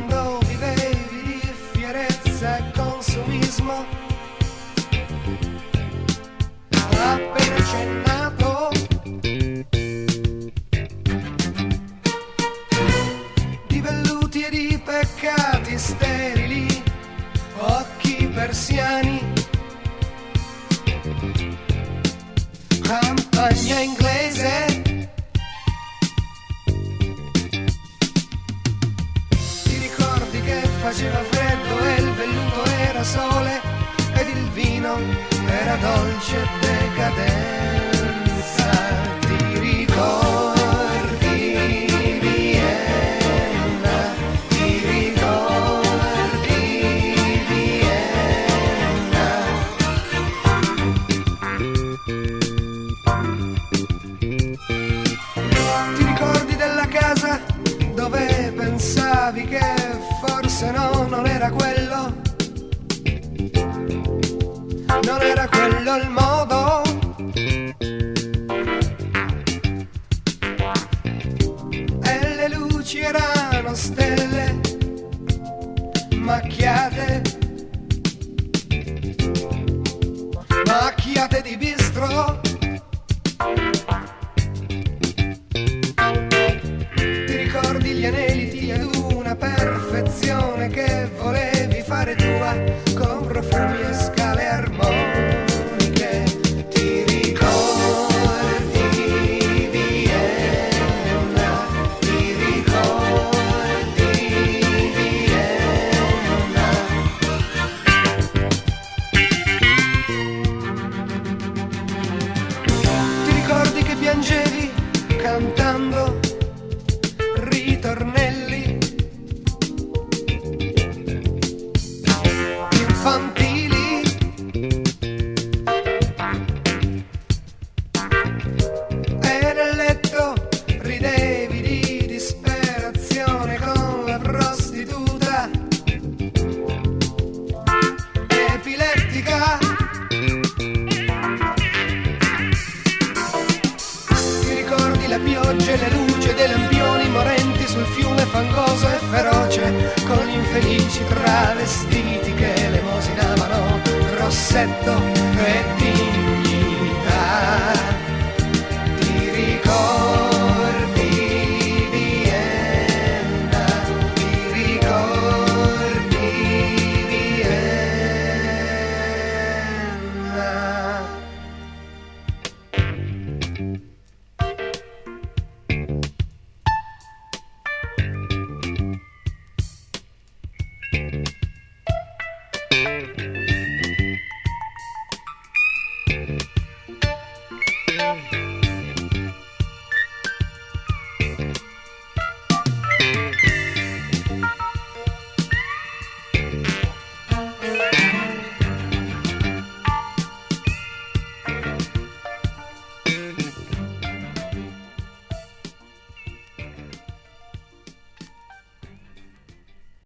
quando vivevi di fierezza e consumismo, appena accennato di velluti e di peccati sterili, occhi persiani, campagna inglese. Ti ricordi che faceva freddo e il velluto era sole ed il vino era dolce decadenza? Ti ricordi Vienna? Ti ricordi Vienna? Ti ricordi della casa dove pensavi che forse no, non era quello? Non era quello il modo? E le luci erano stelle macchiate, macchiate di bistro. Ti ricordi gli aneliti ad una perfezione che volevi fare tua, con profumi e scale armoniche? Ti ricordi Vienna? Ti ricordi Vienna? Ti ricordi che piangevi cantando ritornelli infantili? E nel letto ridevi di disperazione con la prostituta epilettica? Ti ricordi la pioggia e le luci dei lampioni morenti sul fiume fangoso e feroce, con gli infelici travestiti che elemosinavano rossetto